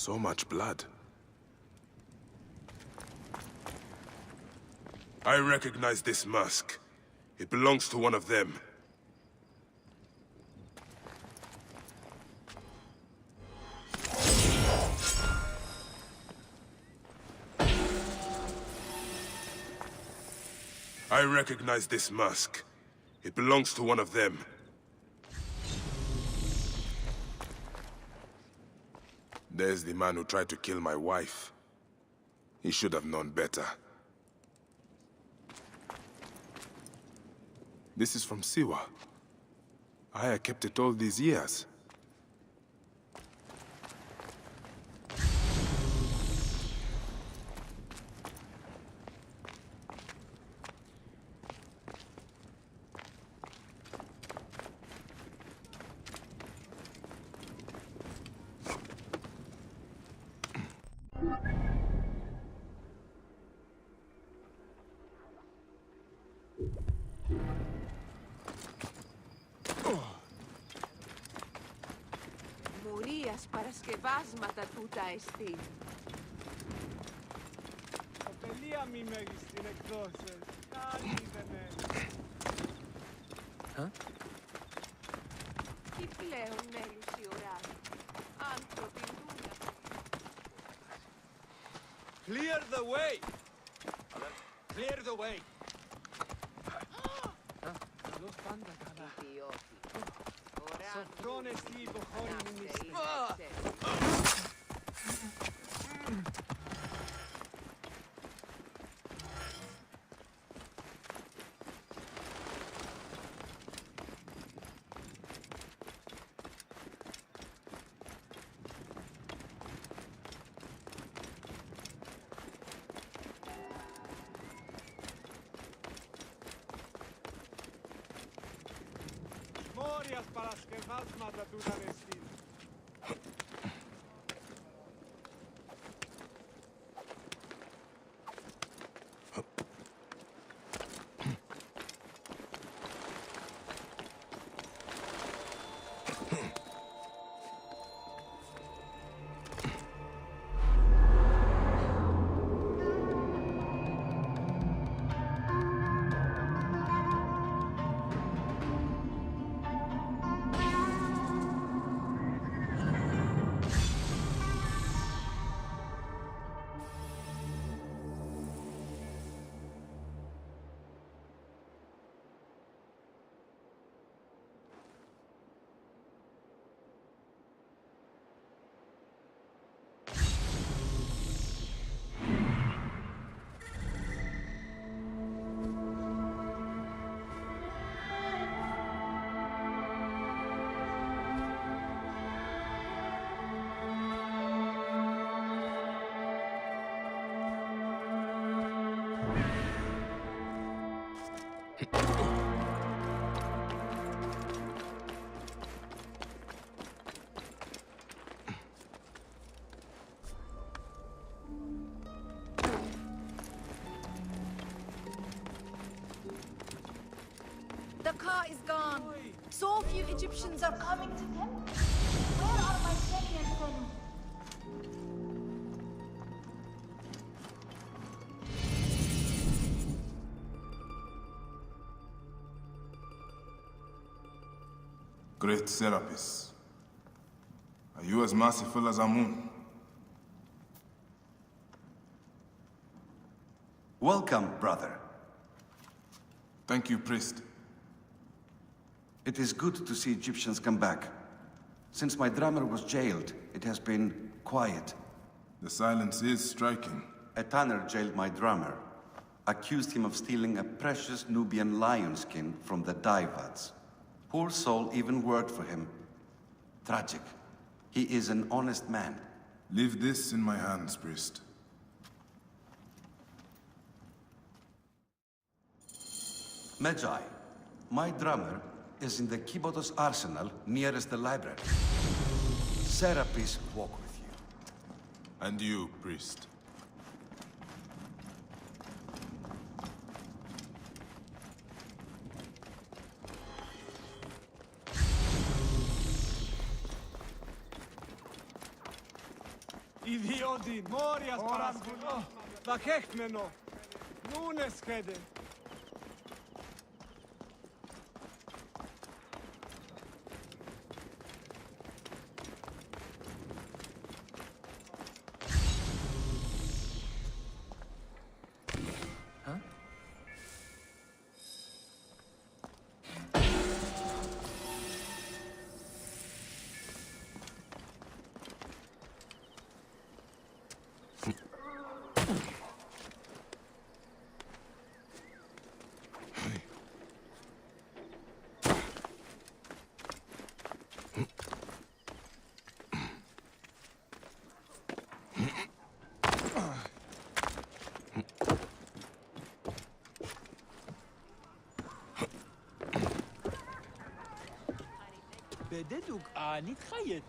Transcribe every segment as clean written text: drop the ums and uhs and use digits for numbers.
So much blood. I recognize this mask. It belongs to one of them. I recognize this mask. It belongs to one of them. There's the man who tried to kill my wife. He should have known better. This is from Siwa. I kept it all these years. Μουρίας παρασκευάσματα τούτα εστί. Απελία μη μέγιστη εκδόσες. Άλλη δεν είναι. Τι πλέον μέλους η ώρα. Άνθρωποι δούλα. Clear the way! Clear the way! Los πάντα καλά. Σοφρόν εστί υποχώρη μηνύστη. Μόριας παρασκευάσματα του Δανεστή. The car is gone. So few Egyptians are coming to temple. Where are my Syrian fellows? Great Serapis, are you as merciful as Amun? Welcome, brother. Thank you, priest. It is good to see Egyptians come back. Since my drummer was jailed, it has been quiet. The silence is striking. A tanner jailed my drummer, accused him of stealing a precious Nubian lion skin from the Daivads, Poor soul even worked for him. Tragic. He is an honest man. Leave this in my hands, priest. Medjay, my drummer is in the Kibotos arsenal nearest the library. Serapis walk with you. And you, priest. Idioti, Morias παραμβουλό, βαχέχμενο, νούνε σχέδε. بددوك آني تخيط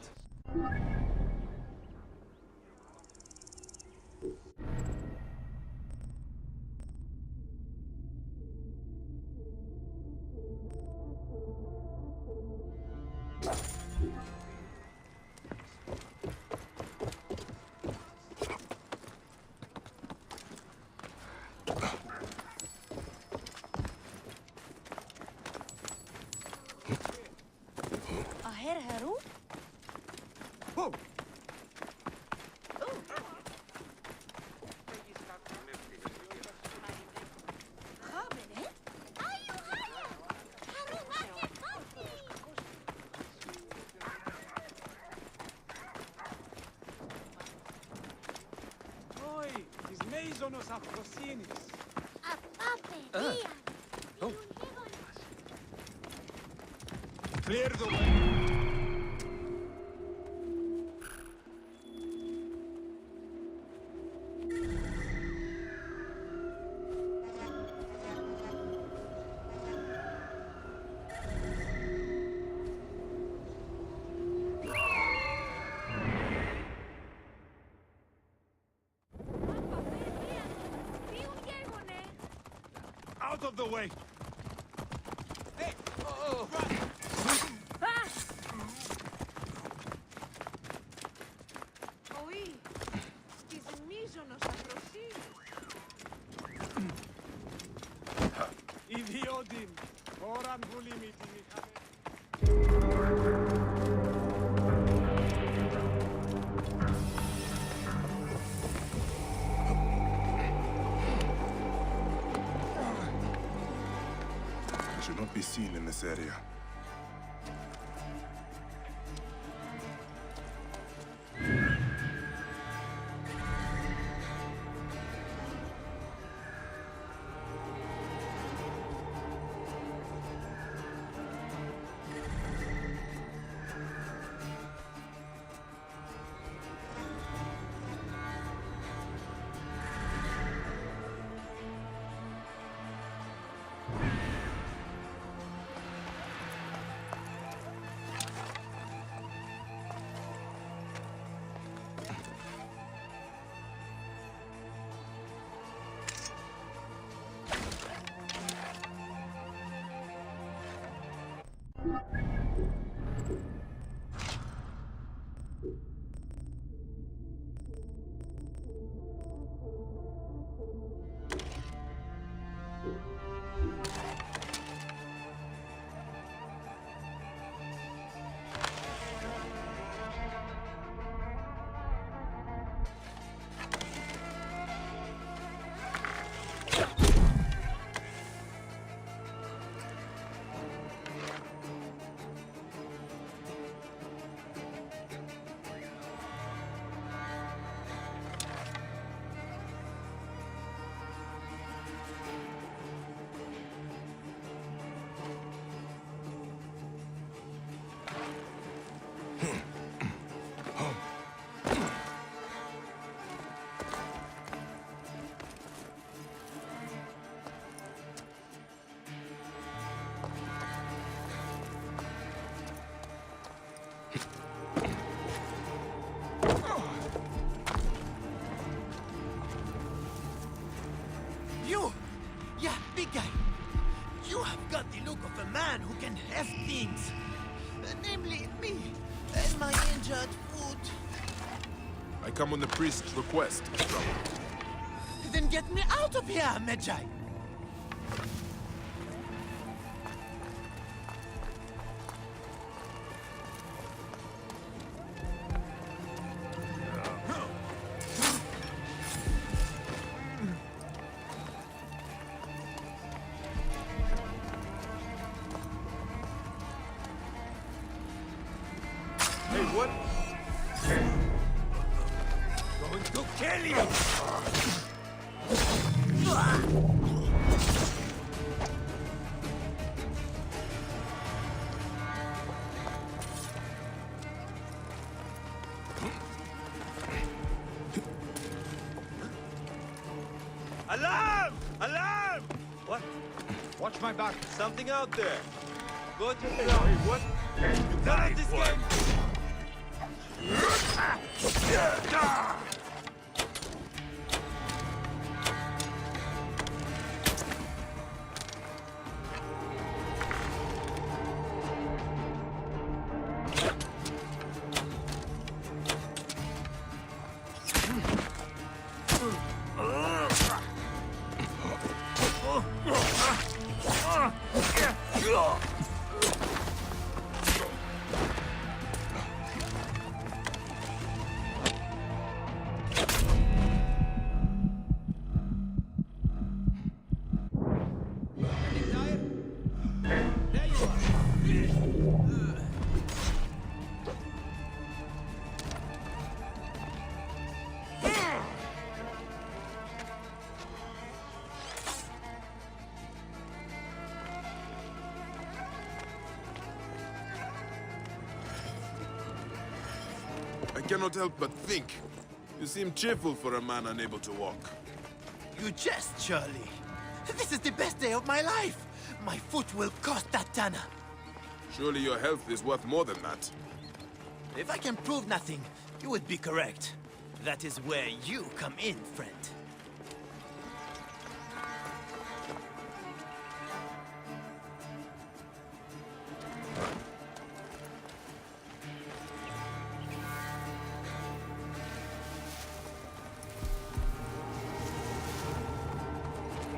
أهير هرو؟ خابنة؟ أيوة هلا هرو ماكي كوفي Oi, τις μέιζονος αφροσύνης. Απάπε, Δία. Clear the way! Out of the way! Οή, της μίζωνος αφροσύνης. Ιδιώτη, ώραν βουλή μη την είχαμε. I should not be seen in this area. You! Yeah, big guy. You have got the look of a man who can have things. Namely, me and my injured foot. I come on the priest's request, brother. Then get me out of here, Medjay. Hey, what? Going to kill you! Alarm! Alarm! What? Watch my back. Something out there. Go to the what? You got this game. I cannot help but think. You seem cheerful for a man unable to walk. You jest, Charlie. This is the best day of my life. My foot will cost that Tana. Surely your health is worth more than that. If I can prove nothing, you would be correct. That is where you come in, friend.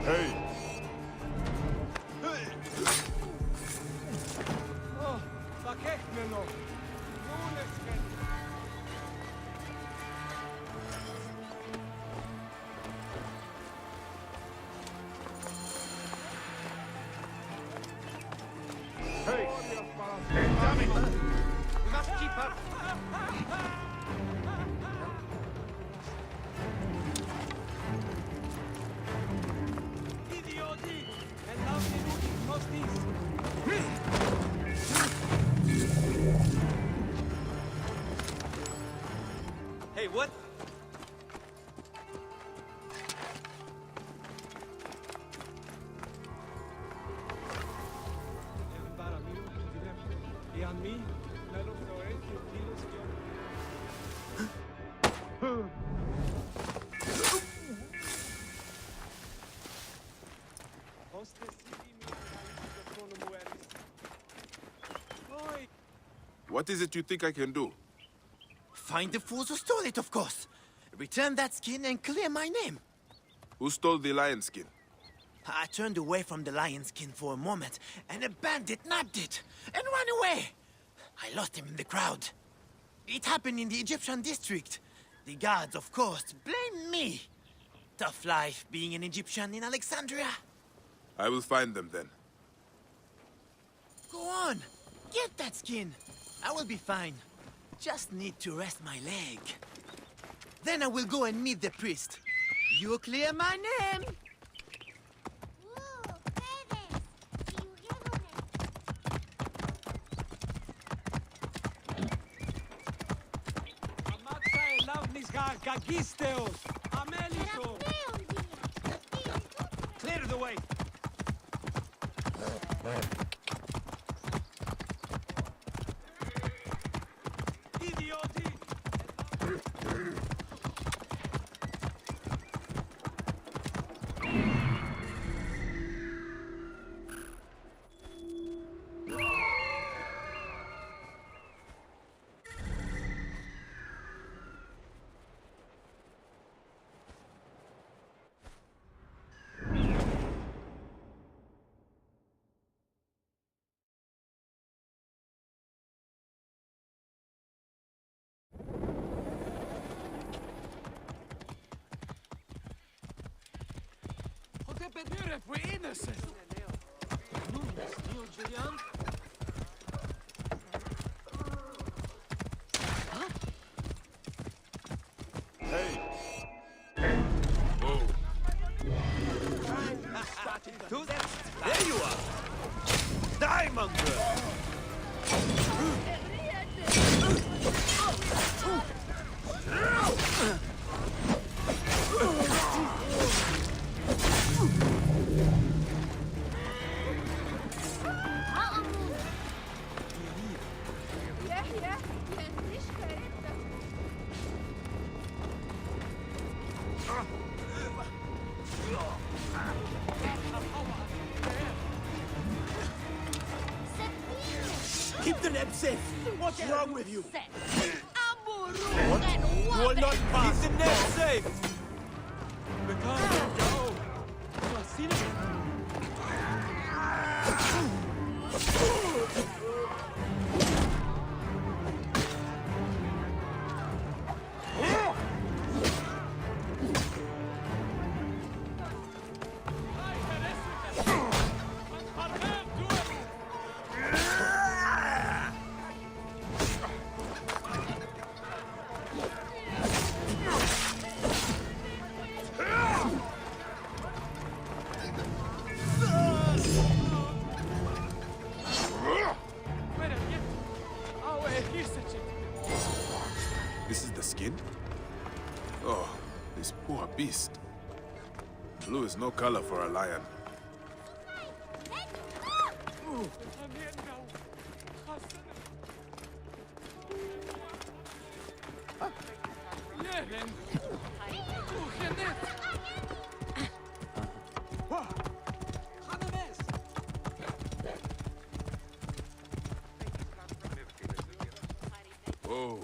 Hey! Oh, pakekmeno. Nunesken. Hey! Damn it! We must keep up. Idioti! And now they do injustice. Hey, what? E a mí, Melo Florencio, Dilos What is it you think I can do? Find the fools who stole it, of course. Return that skin and clear my name. Who stole the lion skin? I turned away from the lion skin for a moment, and a bandit nabbed it and ran away. I lost him in the crowd. It happened in the Egyptian district. The guards, of course, blame me. Tough life being an Egyptian in Alexandria. I will find them then. Go on, get that skin. I will be fine. Just need to rest my leg. Then I will go and meet the priest. You clear my name. Ustedes, Amatsa elavnisgar kagisteos. Amelito. Clear the way. Bedure, we're innocent! Whoa. There you are! Die, mongrel! يحيى ينتش كريمتك. Keep the net safe. What's wrong with you? What? You will not pass. Keep the net safe! This is the skin? Oh, this poor beast. Blue is no color for a lion. Whoa.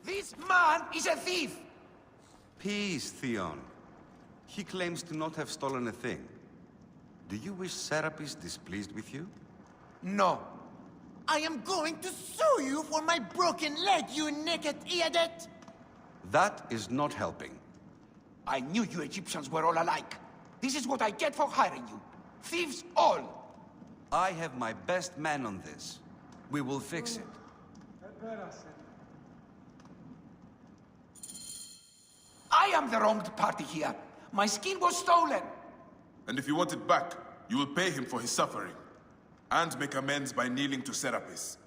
This man is a thief! Peace, Theon. He claims to not have stolen a thing. Do you wish Serapis displeased with you? No. I am going to sue you for my broken leg, you naked idiot! That is not helping. I knew you Egyptians were all alike. This is what I get for hiring you. Thieves all! I have my best man on this. We will fix it. I am the wronged party here. My skin was stolen. And if you want it back, you will pay him for his suffering. And make amends by kneeling to Serapis.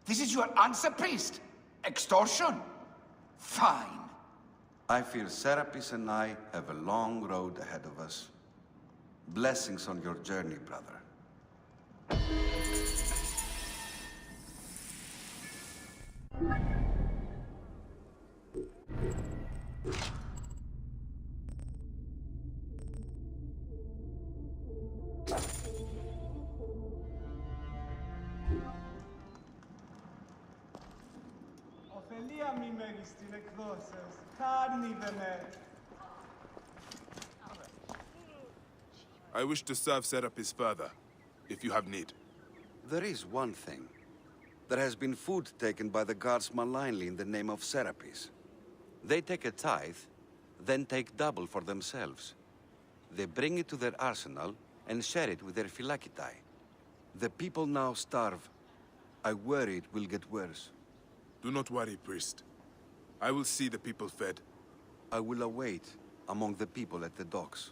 This is your answer, priest? Extortion? Fine. I fear Serapis and I have a long road ahead of us. Blessings on your journey, brother. Ωφελία μη μέγιστη εκδόσεως, κάρνη δε με. I wish to serve Serapis further, if you have need. There is one thing. There has been food taken by the guards malignly in the name of Serapis. They take a tithe, then take double for themselves. They bring it to their arsenal and share it with their phylakitai. The people now starve. I worry it will get worse. Do not worry, priest. I will see the people fed. I will await among the people at the docks.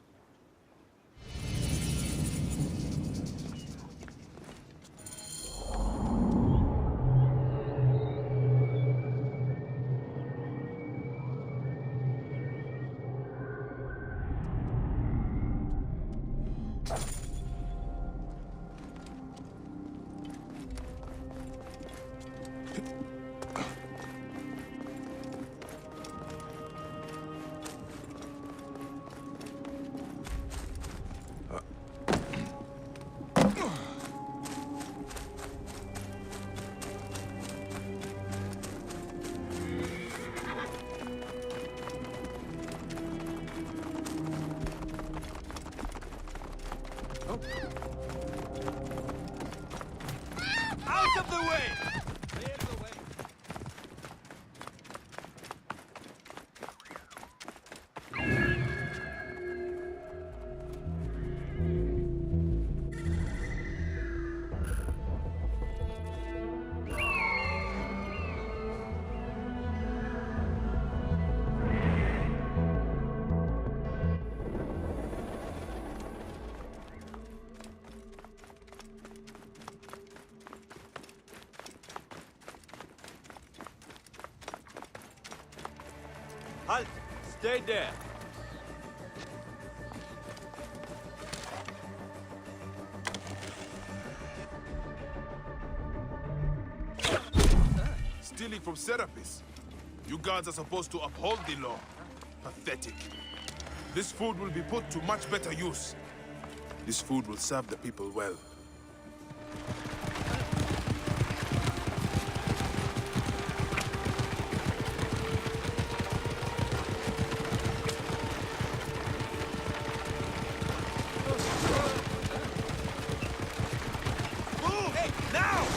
Out of the way! Clear the way. Halt! Stay there! Stealing from Serapis. You guards are supposed to uphold the law. Pathetic. This food will be put to much better use. This food will serve the people well. Move! Hey, now!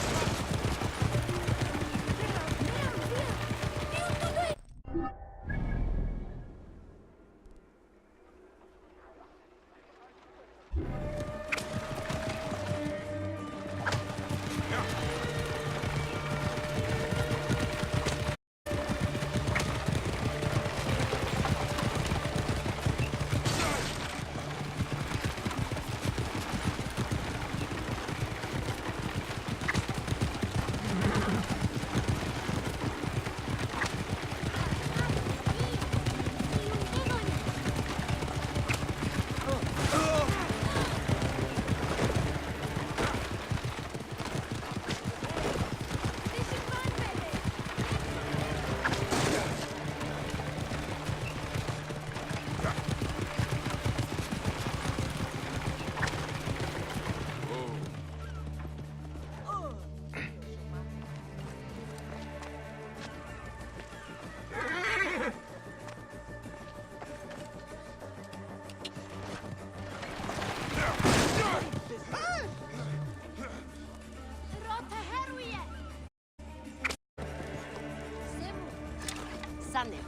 Rota Heruye. Semu. Sane.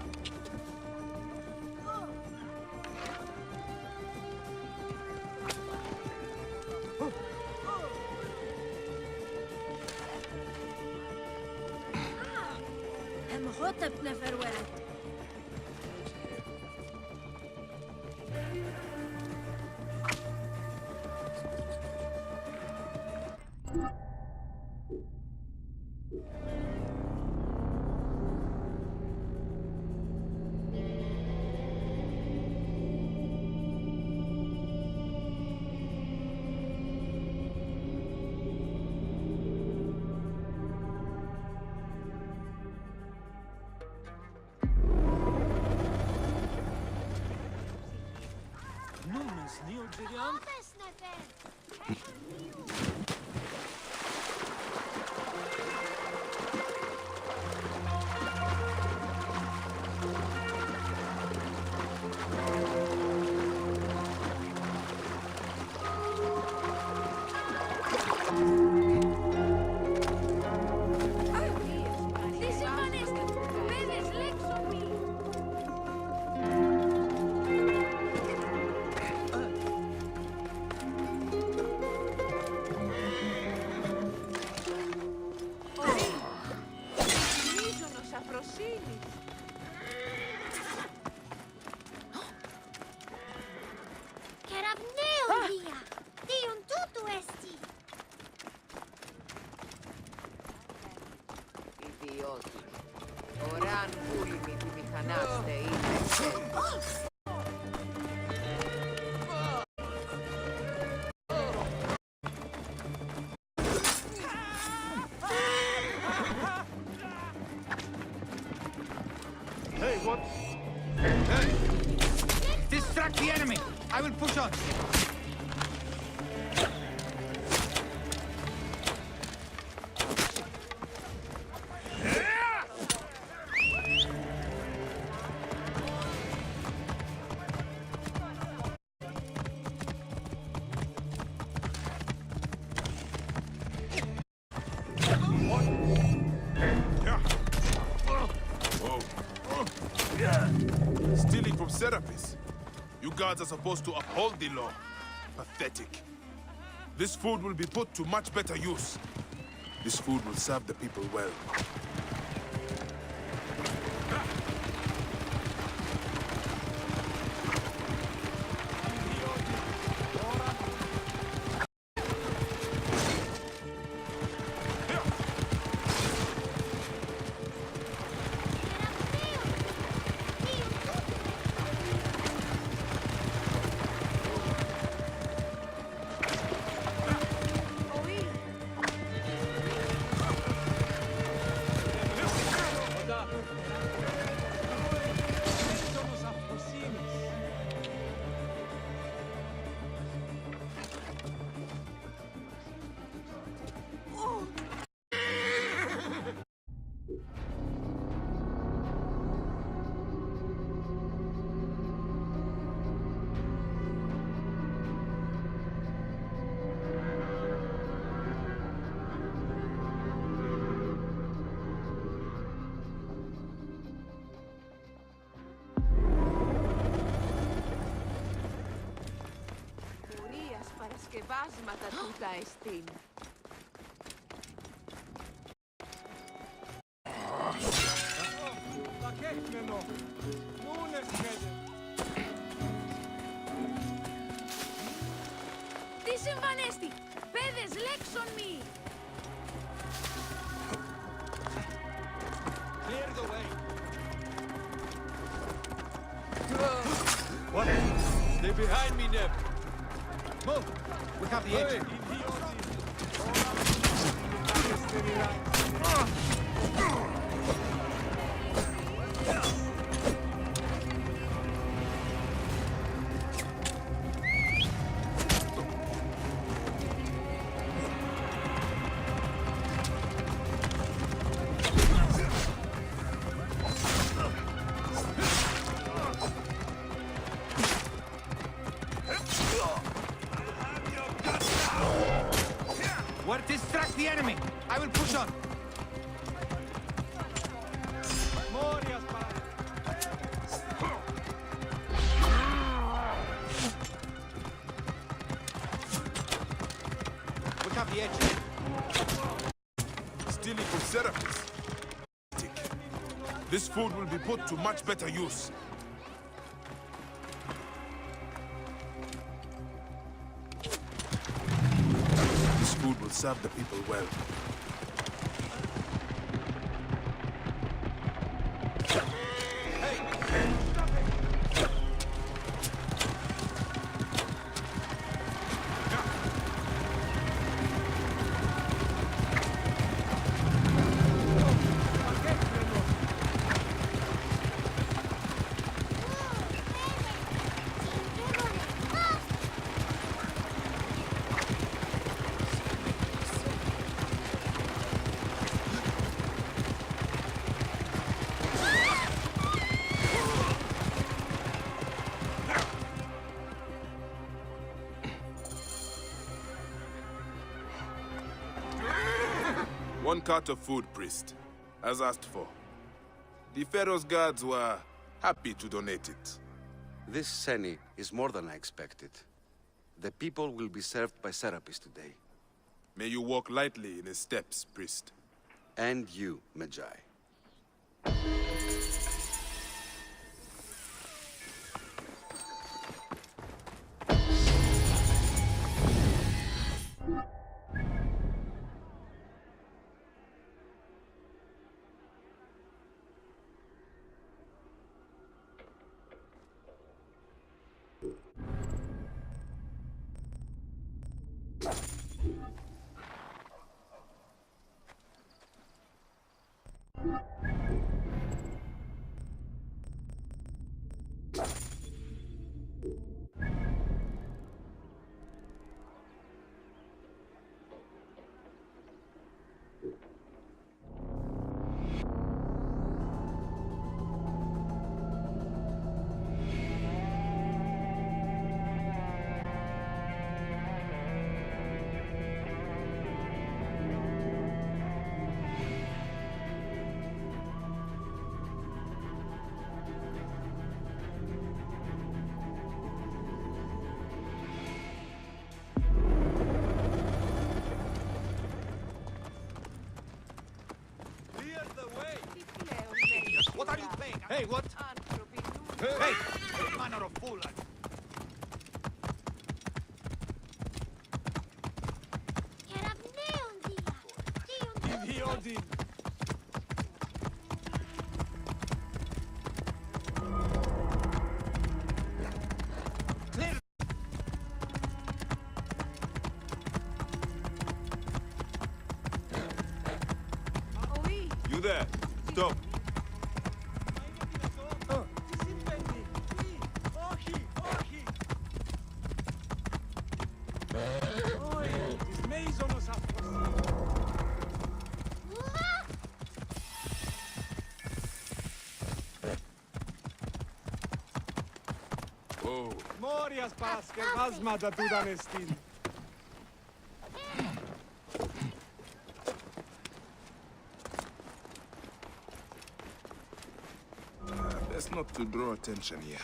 هم هوتب نفر ولد. Omes nefer. Τι συμφωνήστε. Παιδες, λέξω μη. Μίζωνος αφροσύνης. Κεραυναίο βία. Τίον τούτου έστι. Ιδιώτη. Ωράν βούλημη τη μηχανάστε είναι. Hey, what? Distract the enemy! I will push on. guards are supposed to uphold the law. Pathetic. This food will be put to much better use. This food will serve the people well. Παρασκευάσματα τούτα εστίν. Τι συμβανέστη! Πέδες, λέξον μη! Clear the way. What? Stay behind me, Neb. Move! We have the edge. We're distract the enemy. I will push on. Morias para... We have the edge. Stealing from Serapis. This food will be put to much better use. This food will serve the people well. One cart of food, priest, as asked for. The Pharaoh's guards were happy to donate it. This Seni is more than I expected. The people will be served by Serapis today. May you walk lightly in his steps, priest. And you, Medjay. what? Hey! What manner of fool are you? Idiodin. You there? Stop. Τι συμβαίνει? Όχι, όχι. Όχι, της μέιζονος αυτός. Oh, Μόριας παρασκευάσματα του ήταν εστίν. best not to draw attention here.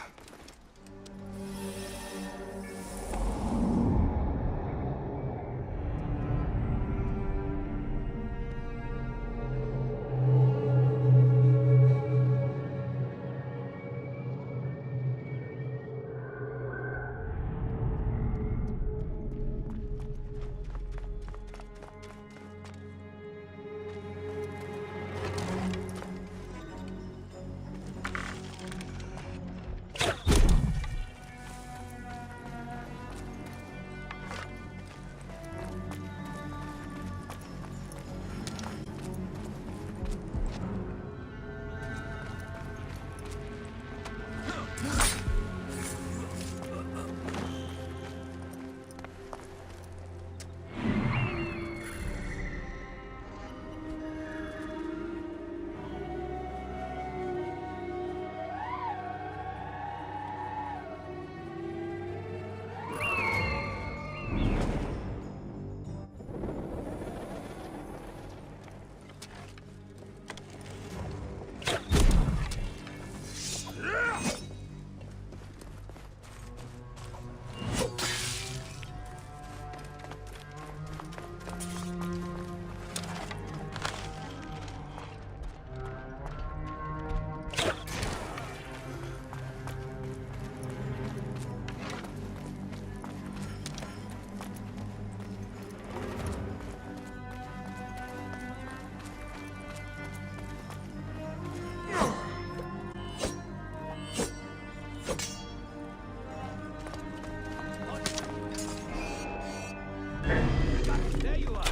There you are.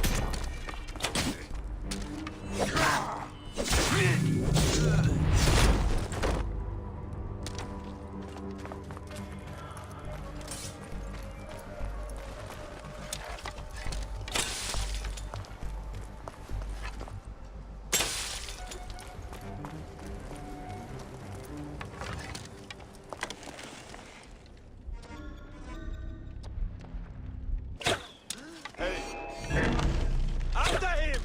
After him!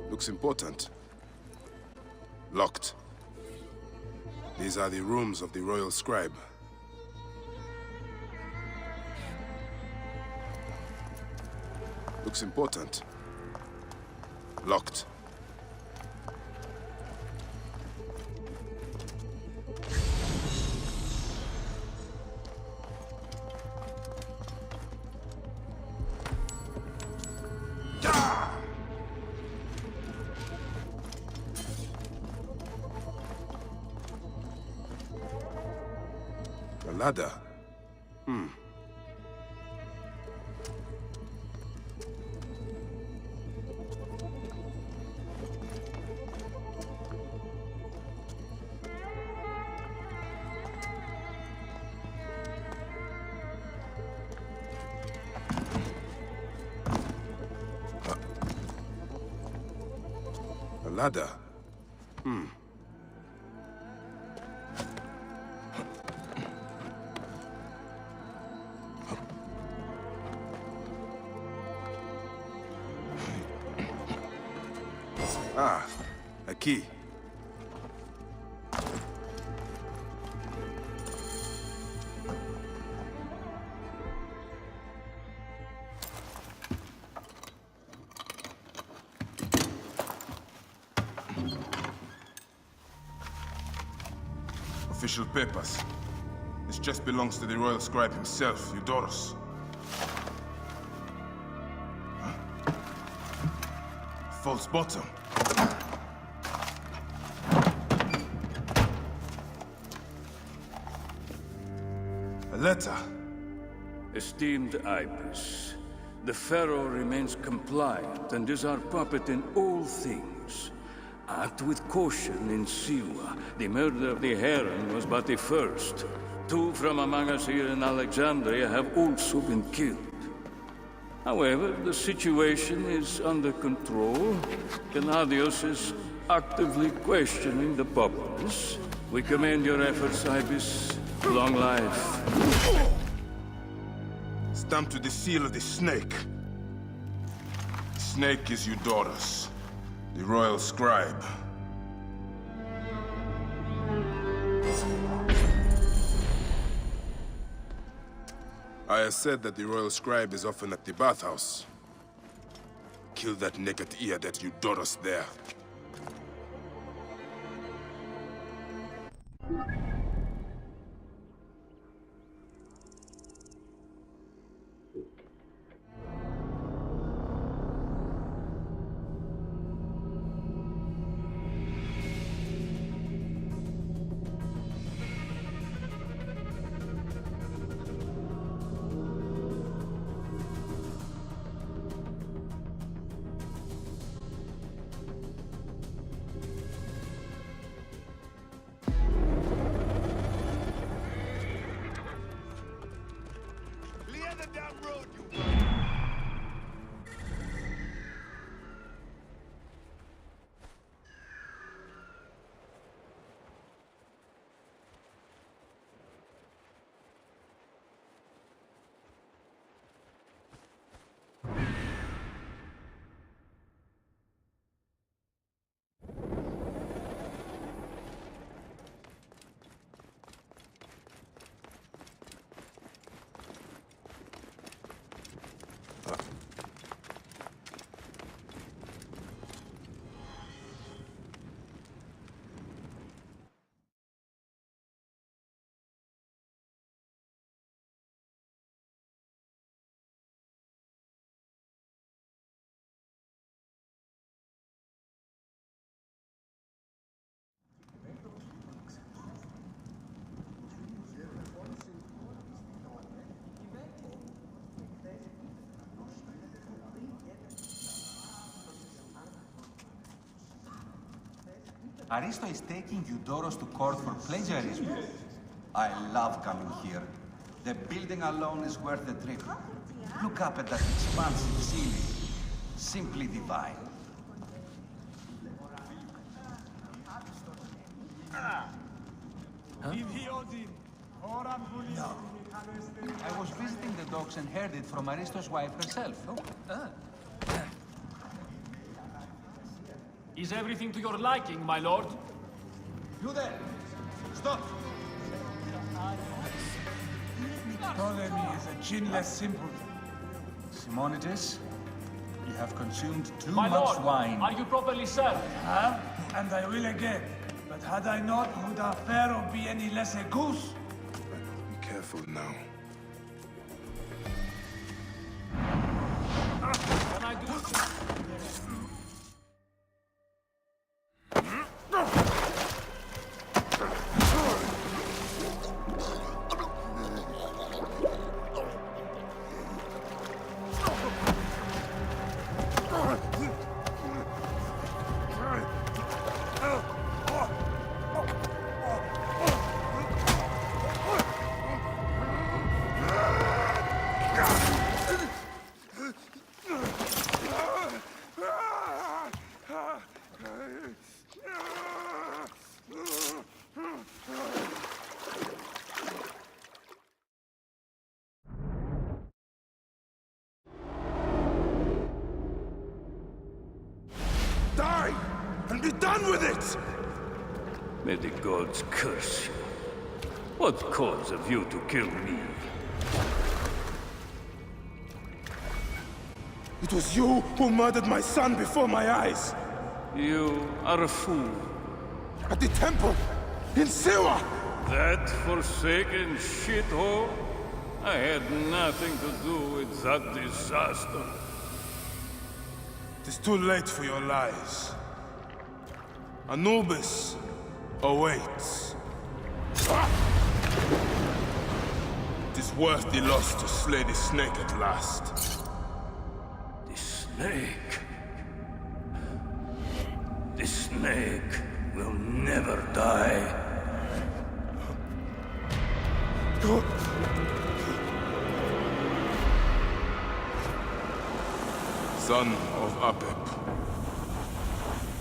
Looks important. Locked. These are the rooms of the royal scribe. Looks important. Locked. A ladder. A ladder. Ah, a key. Official papers. This chest belongs to the royal scribe himself, Eudorus. Huh? False bottom. A letter. Esteemed Ibis, the Pharaoh remains compliant and is our puppet in all things. Act with caution in Siwa. The murder of the Heron was but the first. 2 from among us here in Alexandria have also been killed. However, the situation is under control. Gennadios is actively questioning the populace. We commend your efforts, Ibis. Long life. Stamped with the seal of the snake. The snake is Eudorus, the royal scribe. I said that the royal scribe is often at the bathhouse. Kill that naked ear that Eudorus there. Aristo is taking Eudorus to court for plagiarism. I love coming here. The building alone is worth the trip. Look up at that expansive ceiling. Simply divine. Huh? No. I was visiting the docks and heard it from Aristo's wife herself. Is everything to your liking, my lord? You there! Stop! Ptolemy is a chinless simpleton. Simonides, You have consumed too My much lord, wine. are you properly served? Have, and I will again. But had I not, would our pharaoh be any less a goose? Be careful now. Can I do Die! And be done with it! May the gods curse you. What cause have you to kill me? It was you who murdered my son before my eyes! You are a fool. At the temple! In Siwa! That forsaken shithole? I had nothing to do with that disaster. It is too late for your lies. Anubis awaits. It is worth the loss to slay the snake at last. The snake? The snake will never die. Son of Apep,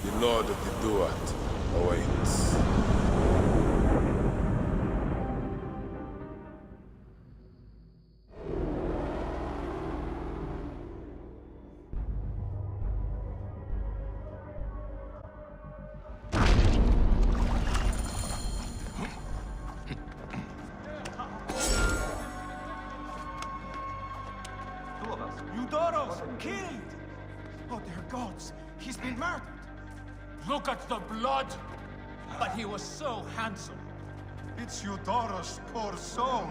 the Lord of the Duat awaits. Eudoros, killed! Oh, dear gods, he's been murdered! Look at the blood! But he was so handsome. It's Eudoros, poor soul.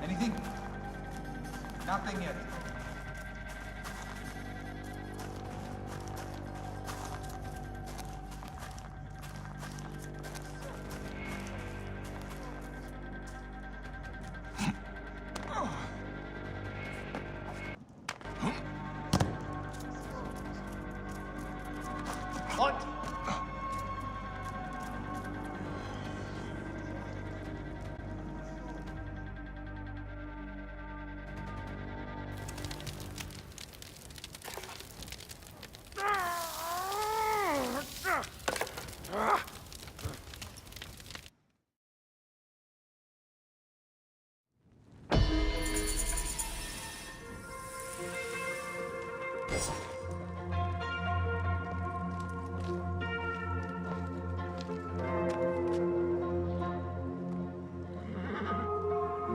Anything? Nothing yet. What?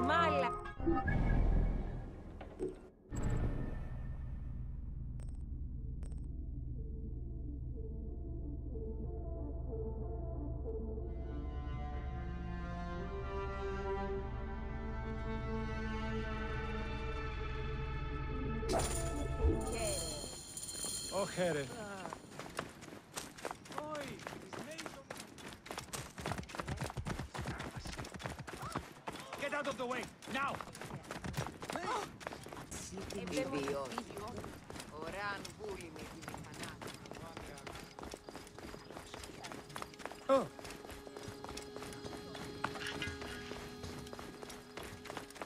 Μάλα. Oh, Here. Get out of the way, now!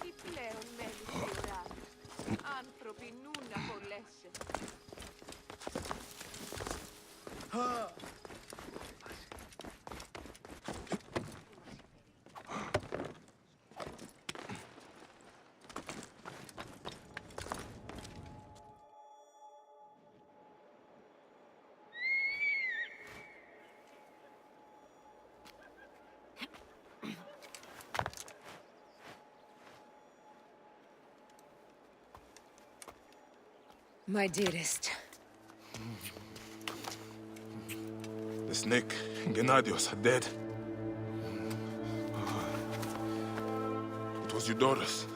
Τι πλέον μένει στη ουρά. Άνθρωποι νου να χωλέσαι. My dearest. The snake, Gennadios, are dead. It was Eudorus.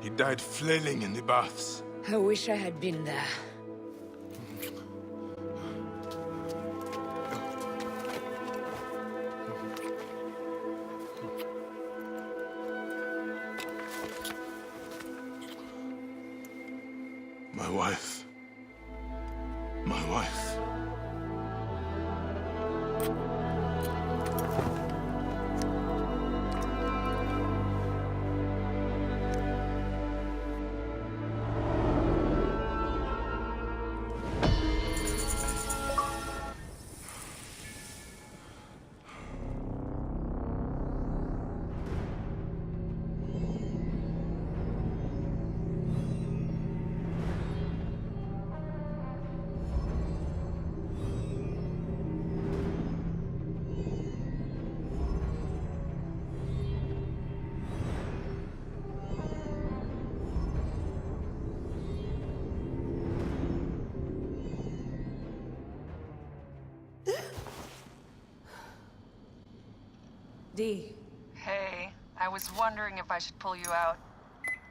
He died flailing in the baths. I wish I had been there. My wife. My wife. Dee. Hey, I was wondering if I should pull you out.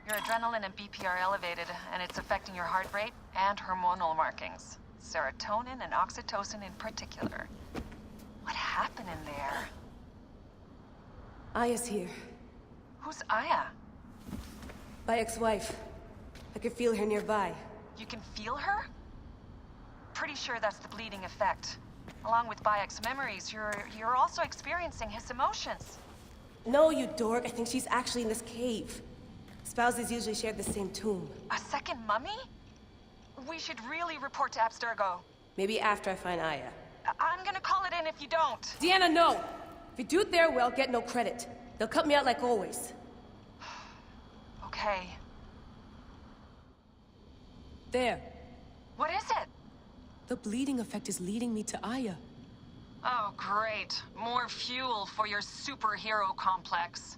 Your adrenaline and BP are elevated, and it's affecting your heart rate and hormonal markings. Serotonin and oxytocin in particular. What happened in there? Aya's here. Who's Aya? My ex-wife. I could feel her nearby. You can feel her? Pretty sure that's the bleeding effect. Along with Bayek's memories, you're also experiencing his emotions. No, you dork. I think she's actually in this cave. Spouses usually share the same tomb. A second mummy? We should really report to Abstergo. Maybe after I find Aya. I'm gonna call it in if you don't. Deanna, no! If you do it their way, I'll get no credit. They'll cut me out like always. Okay. There. What is it? The bleeding effect is leading me to Aya. Oh, great. More fuel for your superhero complex.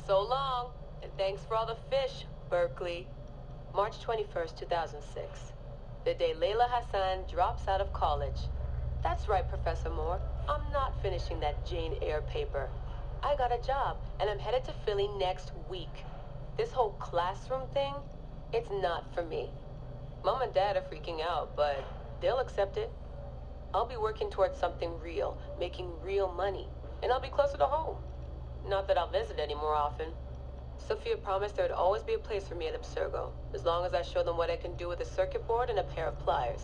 So long, and thanks for all the fish, Berkeley. March 21st, 2006. The day Layla Hassan drops out of college. That's right, Professor Moore. I'm not finishing that Jane Eyre paper. I got a job, and I'm headed to Philly next week. This whole classroom thing, it's not for me. Mom and Dad are freaking out, but they'll accept it. I'll be working towards something real, making real money, and I'll be closer to home. Not that I'll visit any more often. Sophia promised there would always be a place for me at Abstergo, as long as I show them what I can do with a circuit board and a pair of pliers.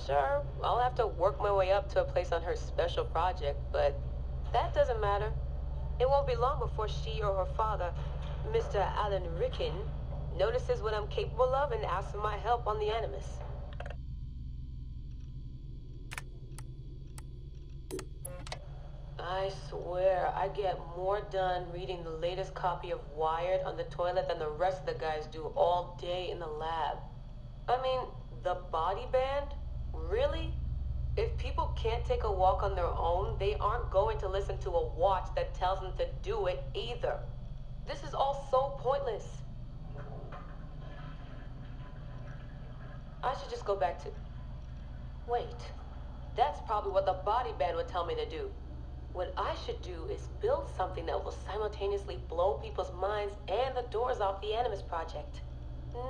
Sure, I'll have to work my way up to a place on her special project, but that doesn't matter. It won't be long before she or her father, Mr. Alan Ricken, notices what I'm capable of and asks for my help on the Animus. I swear, I get more done reading the latest copy of Wired on the toilet than the rest of the guys do all day in the lab. I mean, the body band? Really? If people can't take a walk on their own, they aren't going to listen to a watch that tells them to do it either. This is all so pointless. I should just go back to... Wait, that's probably what the body band would tell me to do. What I should do is build something that will simultaneously blow people's minds and the doors off the Animus Project.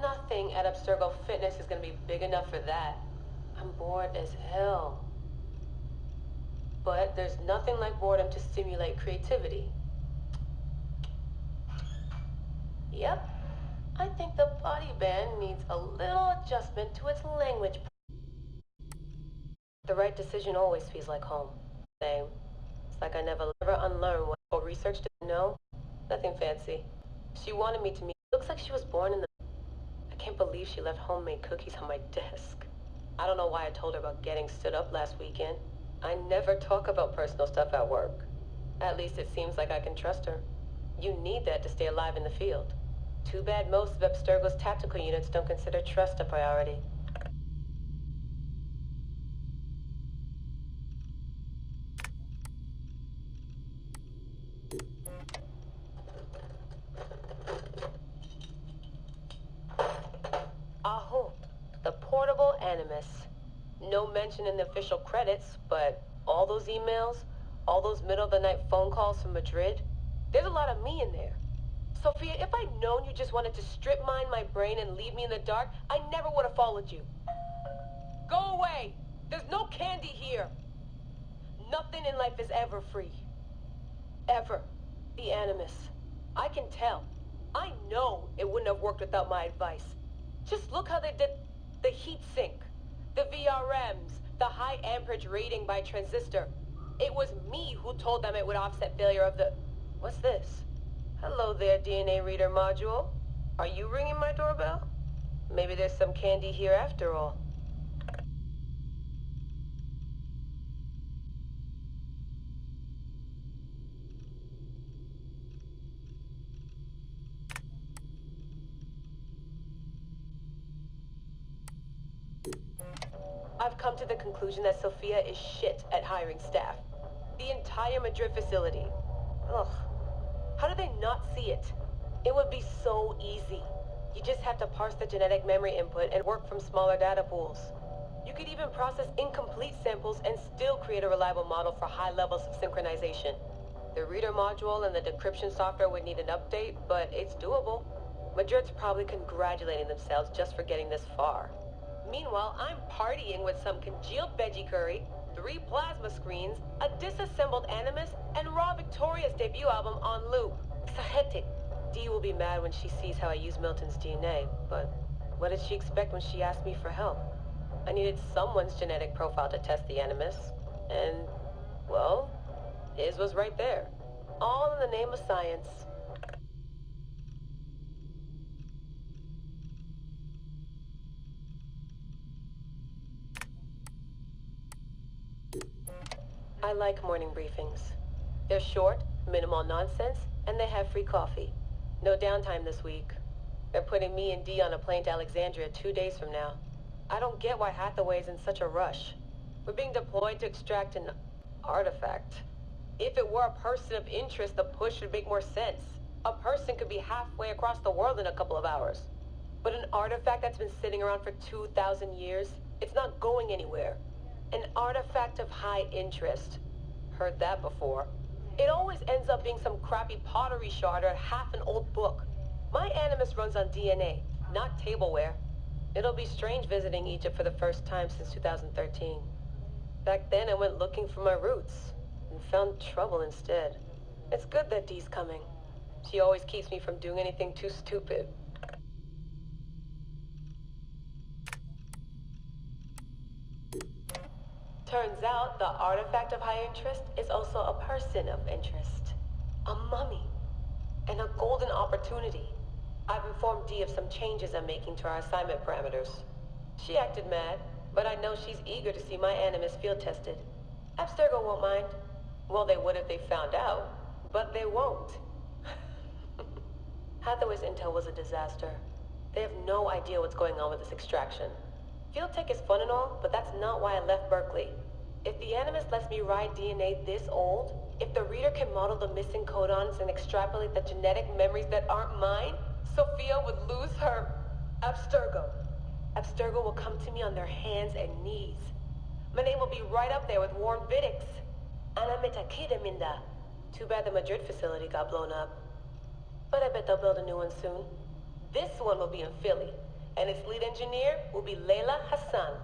Nothing at Abstergo Fitness is going to be big enough for that. I'm bored as hell. But there's nothing like boredom to stimulate creativity. Yep. I think the body band needs a little adjustment to its language. The right decision always feels like home. Same. It's like I never unlearned what research didn't know. Nothing fancy. She wanted me to meet. Looks like she was born in the... I can't believe she left homemade cookies on my desk. I don't know why I told her about getting stood up last weekend. I never talk about personal stuff at work. At least it seems like I can trust her. You need that to stay alive in the field. Too bad most of Abstergo's tactical units don't consider trust a priority. Aho, the portable Animus. No mention in the official credits, but all those emails, all those middle-of-the-night phone calls from Madrid, there's a lot of me in there. Sophia, if I'd known you just wanted to strip mine my brain and leave me in the dark, I never would have followed you. Go away! There's no candy here! Nothing in life is ever free. Ever. The Animus. I can tell. I know it wouldn't have worked without my advice. Just look how they did the heat sink, the VRMs, the high amperage rating by transistor. It was me who told them it would offset failure of the... What's this? Hello there, DNA reader module. Are you ringing my doorbell? Maybe there's some candy here after all. I've come to the conclusion that Sophia is shit at hiring staff. The entire Madrid facility. Ugh. How do they not see it? It would be so easy. You just have to parse the genetic memory input and work from smaller data pools. You could even process incomplete samples and still create a reliable model for high levels of synchronization. The reader module and the decryption software would need an update, but it's doable. Madrid's probably congratulating themselves just for getting this far. Meanwhile, I'm partying with some congealed veggie curry, 3 plasma screens, a disassembled Animus, and Raw Victoria's debut album on loop. Sahetic. Dee will be mad when she sees how I use Milton's DNA, but what did she expect when she asked me for help? I needed someone's genetic profile to test the Animus, and, well, his was right there. All in the name of science. I like morning briefings. They're short, minimal nonsense, and they have free coffee. No downtime this week. They're putting me and Dee on a plane to Alexandria 2 days from now. I don't get why Hathaway's in such a rush. We're being deployed to extract an artifact. If it were a person of interest, the push would make more sense. A person could be halfway across the world in a couple of hours. But an artifact that's been sitting around for 2,000 years, it's not going anywhere. An artifact of high interest. Heard that before. It always ends up being some crappy pottery shard or half an old book. My Animus runs on DNA, not tableware. It'll be strange visiting Egypt for the first time since 2013. Back then I went looking for my roots and found trouble instead. It's good that Dee's coming. She always keeps me from doing anything too stupid. Turns out the artifact of high interest is also a person of interest. A mummy. And a golden opportunity. I've informed Dee of some changes I'm making to our assignment parameters. She acted mad, but I know she's eager to see my Animus field tested. Abstergo won't mind. Well, they would if they found out, but they won't. Hathaway's intel was a disaster. They have no idea what's going on with this extraction. Field tech is fun and all, but that's not why I left Berkeley. If the Animus lets me ride DNA this old, if the reader can model the missing codons and extrapolate the genetic memories that aren't mine, Sophia would lose her Abstergo. Abstergo will come to me on their hands and knees. My name will be right up there with Warren Vidick's. Ana Metakida Minda. Too bad the Madrid facility got blown up. But I bet they'll build a new one soon. This one will be in Philly, and its lead engineer will be Layla Hassan.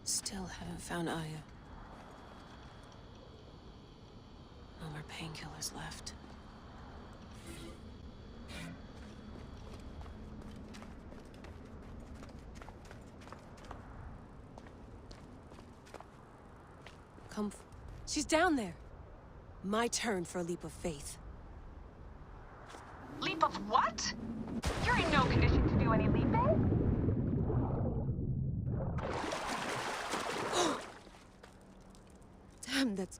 Still haven't found Aya. No more painkillers left. She's down there. My turn for a leap of faith. Leap of what? You're in no condition to do any leaping. Damn, that's...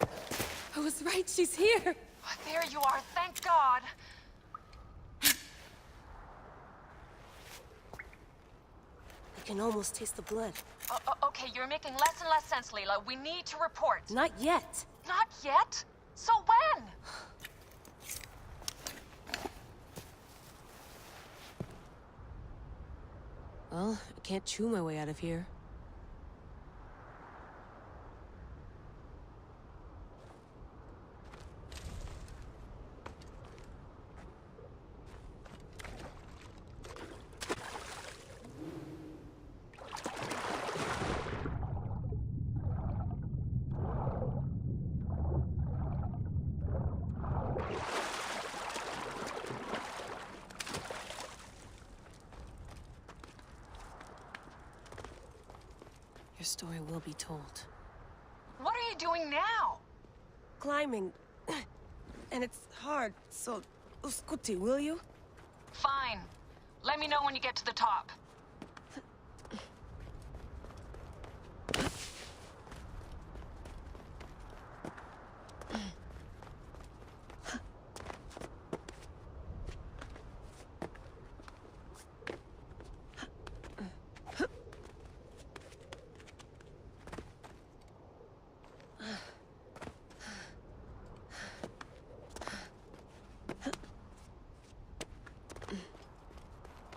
I was right, she's here! Oh, there you are, thank God. I can almost taste the blood. Okay, you're making less and less sense, Layla. We need to report. Not yet. Not yet? So when? Well, I can't chew my way out of here. Your story will be told. What are you doing now? Climbing. And it's hard, so... Uskuti, will you? Fine. Let me know when you get to the top.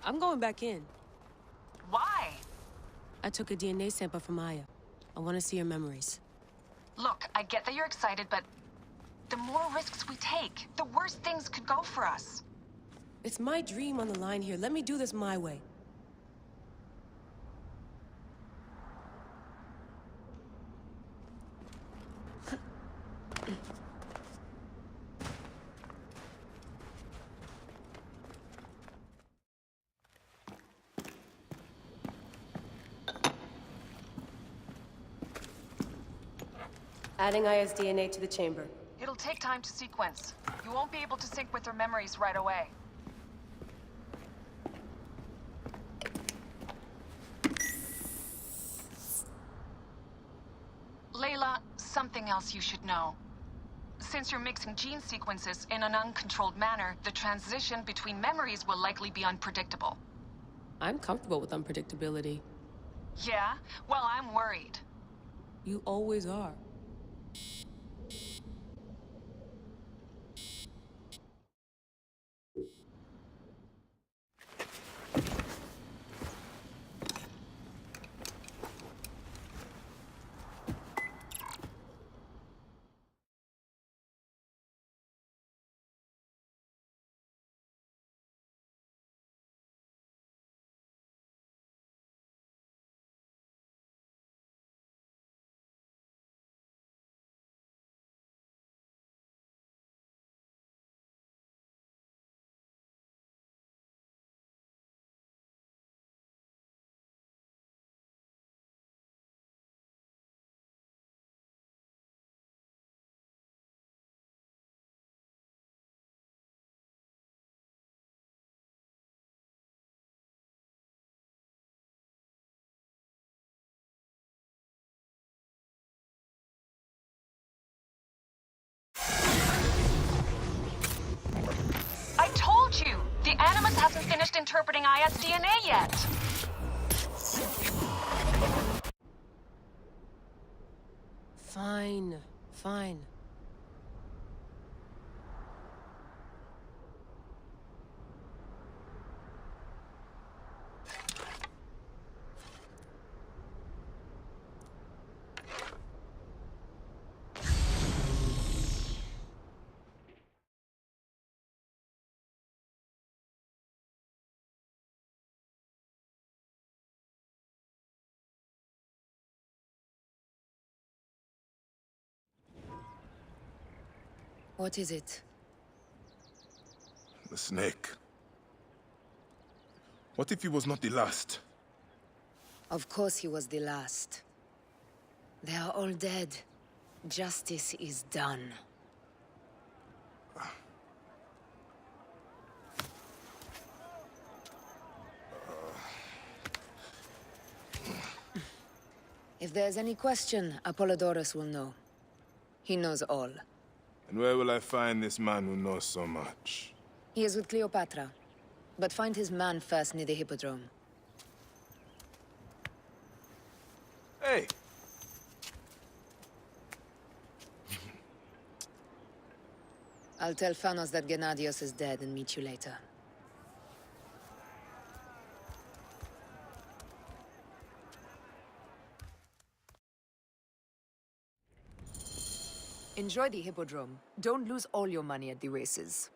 I'm going back in. Why? I took a DNA sample from Aya. I want to see her memories. Look, I get that you're excited, but the more risks we take, the worse things could go for us. It's my dream on the line here. Let me do this my way. Adding Aya's DNA to the chamber. It'll take time to sequence. You won't be able to sync with her memories right away. Layla, something else you should know. Since you're mixing gene sequences in an uncontrolled manner, the transition between memories will likely be unpredictable. I'm comfortable with unpredictability. Yeah? Well, I'm worried. You always are. I told you! The Animus hasn't finished interpreting IS DNA yet! Fine, fine. What is it? The snake. What if he was not the last? Of course he was the last. They are all dead. Justice is done. If there's any question, Apollodorus will know. He knows all. And where will I find this man who knows so much? He is with Cleopatra. But find his man first near the Hippodrome. Hey! I'll tell Phanos that Gennadios is dead and meet you later. Enjoy the Hippodrome. Don't lose all your money at the races.